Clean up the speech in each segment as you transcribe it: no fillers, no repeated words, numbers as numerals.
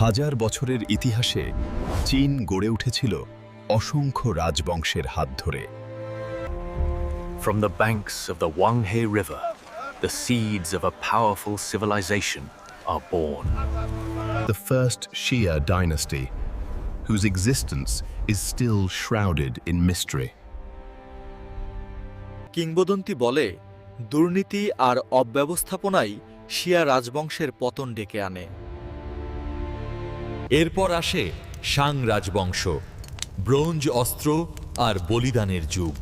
হাজার বছরের ইতিহাসে চীন গড়ে উঠেছিল অসংখ্য রাজবংশের হাত ধরে। From the banks of the Wanghe River, the seeds of a powerful civilization are born. The first Xia dynasty, whose existence is still shrouded in mystery. কিংবদন্তি বলে দুর্নীতি আর অব্যবস্থাপনাই শিয়া রাজবংশের পতন ডেকে আনে। এরপর আসে শাং রাজবংশ, ব্রোঞ্জ অস্ত্র আর বলিদানের যুগ।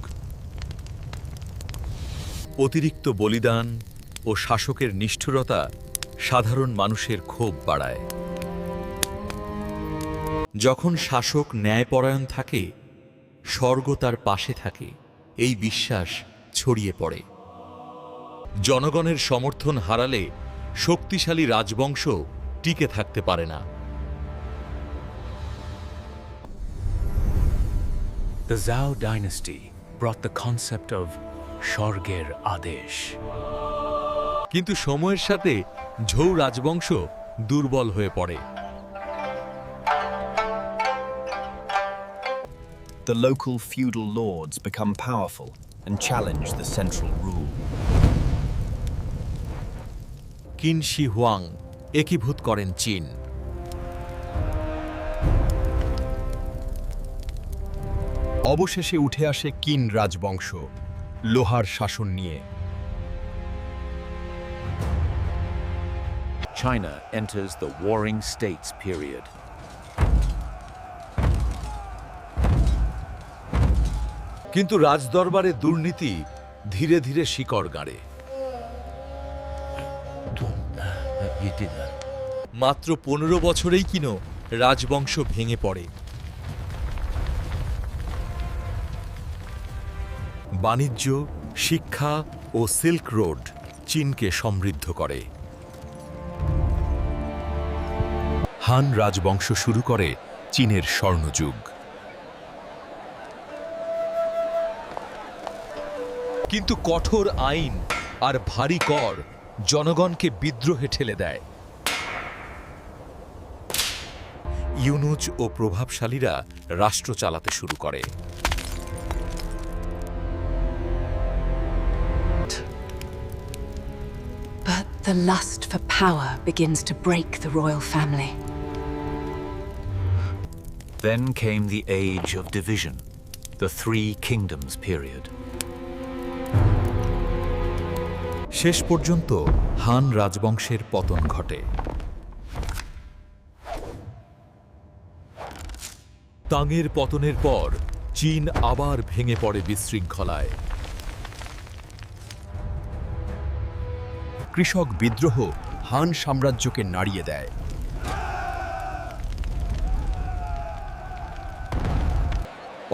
অতিরিক্ত বলিদান ও শাসকের নিষ্ঠুরতা সাধারণ মানুষের ক্ষোভ বাড়ায়। যখন শাসক ন্যায়পরায়ণ থাকে, স্বর্গ তার পাশে থাকে, এই বিশ্বাস ছড়িয়ে পড়ে। জনগণের সমর্থন হারালে শক্তিশালী রাজবংশ টিকে থাকতে পারে না। The Zhao dynasty brought the concept of Shorger Adesh. কিন্তু সময়ের সাথে ঝৌ রাজবংশ দুর্বল হয়ে পড়ে। The local feudal lords become powerful and challenge the central rule. কিন শি হুয়াং একীভূত করেন চীন। অবশেষে উঠে আসে কিন রাজবংশ, লোহার শাসন নিয়ে। China enters the Warring States period. কিন্তু রাজদরবারে দুর্নীতি ধীরে ধীরে শিকড় গাড়ে। মাত্র 15 বছরেই কিনো রাজবংশ ভেঙে পড়ে। বাণিজ্য, শিক্ষা ও সিল্ক রোড চীনকে সমৃদ্ধ করে। হান রাজবংশ শুরু করে চীনের স্বর্ণযুগ। কিন্তু কঠোর আইন আর ভারী কর জনগণকে বিদ্রোহে ঠেলে দেয়। ইউনুজ ও প্রভাবশালীরা রাষ্ট্র চালাতে শুরু করে। But the lust for power begins to break the royal family. Then came the Age of Division, the Three Kingdoms period. শেষ পর্যন্ত হান রাজবংশের পতন ঘটে। তাংয়ের পতনের পর চীন আবার ভেঙে পড়ে বিশৃঙ্খলায়। কৃষক বিদ্রোহ হান সাম্রাজ্যকে নাড়িয়ে দেয়।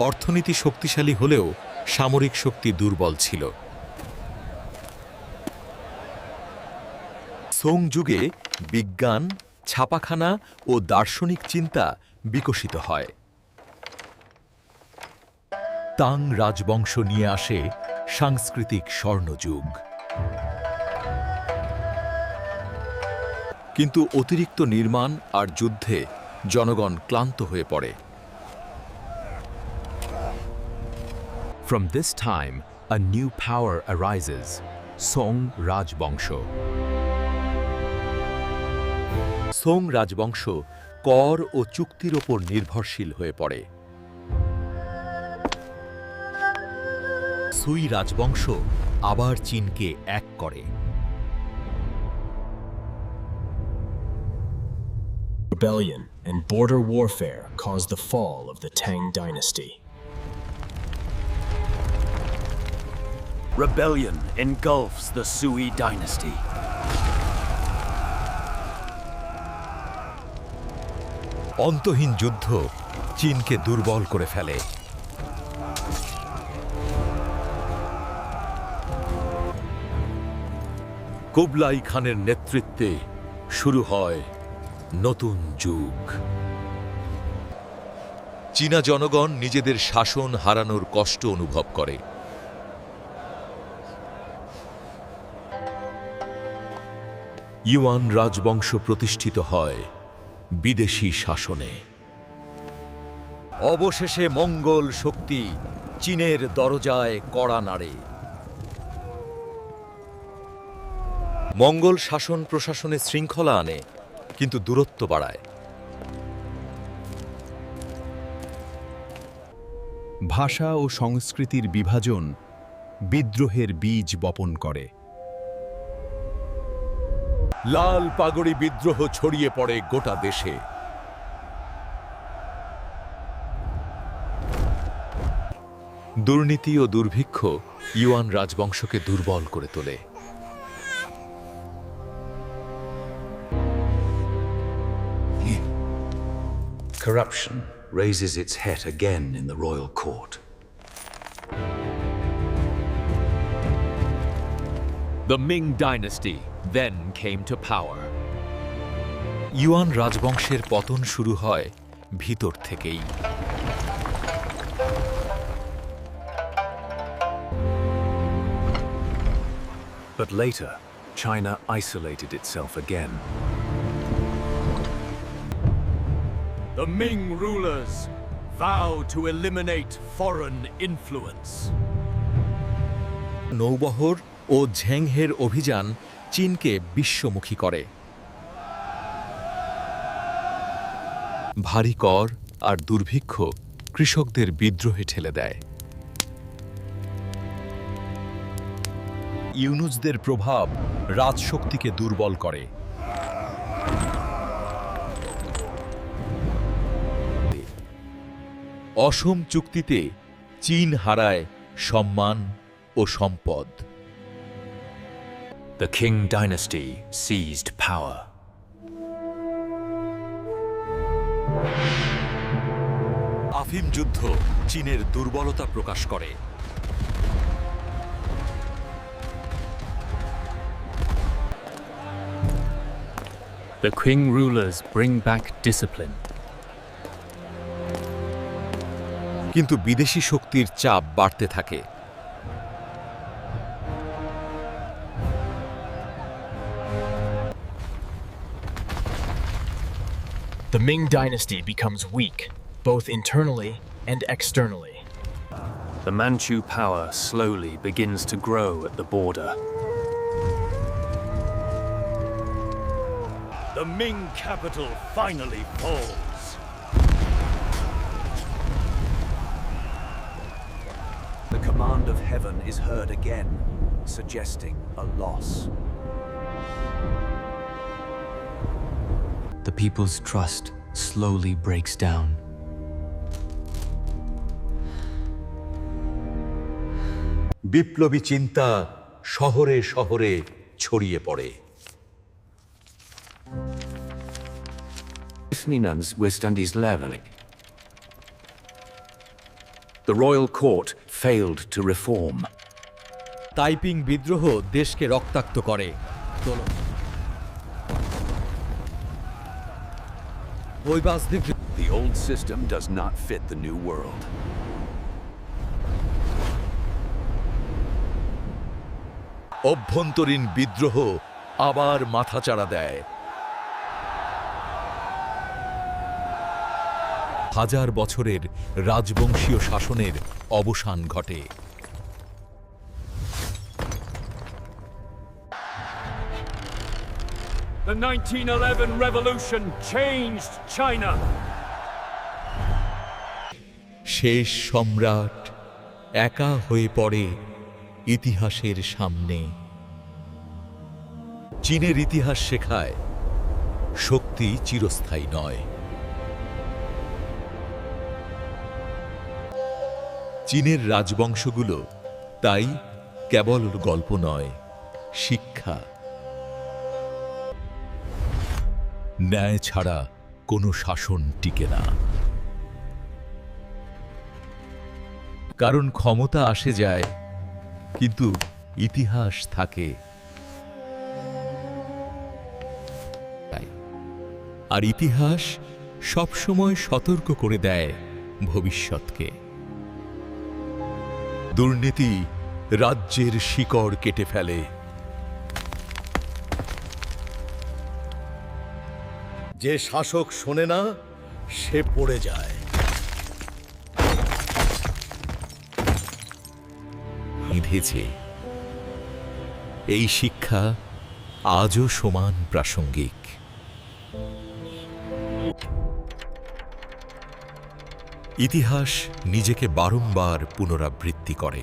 অর্থনীতি শক্তিশালী হলেও সামরিক শক্তি দুর্বল ছিল। সোং যুগে বিজ্ঞান, ছাপাখানা ও দার্শনিক চিন্তা বিকশিত হয়। তাং রাজবংশ নিয়ে আসে সাংস্কৃতিক স্বর্ণযুগ। কিন্তু অতিরিক্ত নির্মাণ আর যুদ্ধে জনগণ ক্লান্ত হয়ে পড়ে। From this time, a new power arises, Song রাজবংশ। সোং রাজবংশ কর ও চুক্তির ওপর নির্ভরশীল হয়ে পড়ে। সুই রাজবংশ আবার চীনকে এক করে। Rebellion and border warfare caused the fall of the Tang dynasty. Rebellion engulfs the Sui dynasty. অন্তহীন যুদ্ধ চীনকে দুর্বল করে ফেলে। কুবলাই খানের নেতৃত্বে শুরু হয় নতুন যুগ। চীনা জনগণ নিজেদের শাসন হারানোর কষ্ট অনুভব করে। ইউয়ান রাজবংশ প্রতিষ্ঠিত হয়, বিদেশি শাসনে। অবশেষে মঙ্গল শক্তি চীনের দরজায় কড়া নাড়ে। মঙ্গল শাসন প্রশাসনে শৃঙ্খলা আনে, কিন্তু দূরত্ব বাড়ায়। ভাষা ও সংস্কৃতির বিভাজন বিদ্রোহের বীজ বপন করে। লাল পাগড়ি বিদ্রোহ ছড়িয়ে পড়ে গোটা দেশে। দুর্নীতি ও দুর্ভিক্ষ ইউয়ান রাজবংশকে দুর্বল করে তোলে। Corruption raises its head again in the royal court. The Ming dynasty then came to power. Yuan রাজবংশের পতন শুরু হয় ভিতর থেকেই। But later, China isolated itself again. The Ming rulers vowed to eliminate foreign influence. নৌবহর ও ঝেংহের অভিযান চীনকে বিশ্বমুখী করে। ভারী কর আর দুর্ভিক্ষ কৃষকদের বিদ্রোহে ঠেলে দেয়। ইউনুসদের প্রভাব রাজশক্তিকে দুর্বল করে। অসম চুক্তিতে চীন হারায় সম্মান ও সম্পদ। The Qing dynasty seized power. আফিম যুদ্ধ চীনের দুর্বলতা প্রকাশ করে। The Qing rulers bring back discipline. কিন্তু বিদেশি শক্তির চাপ বাড়তে থাকে। The Ming dynasty becomes weak, both internally and externally. The Manchu power slowly begins to grow at the border. The Ming capital finally falls. The command of heaven is heard again, suggesting a loss. The people's trust slowly breaks down. বিপ্লবী চিন্তা শহরে শহরে ছড়িয়ে পড়ে। Isninans Westandis leveling. The royal court failed to reform. Taiping বিদ্রোহ দেশকে রক্তাক্ত করে। The old system does not fit the new world. অভ্যন্তরীণ বিদ্রোহ আবার মাথাচাড়া দেয়। হাজার বছরের রাজবংশীয় শাসনের অবসান ঘটে। The 1911 revolution changed China. শেষ সম্রাট একা হয়ে পড়ে ইতিহাসের সামনে। চীনের ইতিহাস শেখায় শক্তি চিরস্থায়ী নয়। চীনের রাজবংশগুলো তাই কেবল গল্প নয়, শিক্ষা। ন্যায় ছাড়া কোনো শাসন টিকে না, কারণ ক্ষমতা আসে যায় কিন্তু ইতিহাস থাকে। আর ইতিহাস সবসময় সতর্ক করে দেয় ভবিষ্যৎকে। দুর্নীতি রাজ্যের শিকড় কেটে ফেলে। যে শাসক শোনে না সে পড়ে যায়। বিঁধেছে। এই শিক্ষা আজও সমান প্রাসঙ্গিক। ইতিহাস নিজেকে বারংবার পুনরাবৃত্তি করে।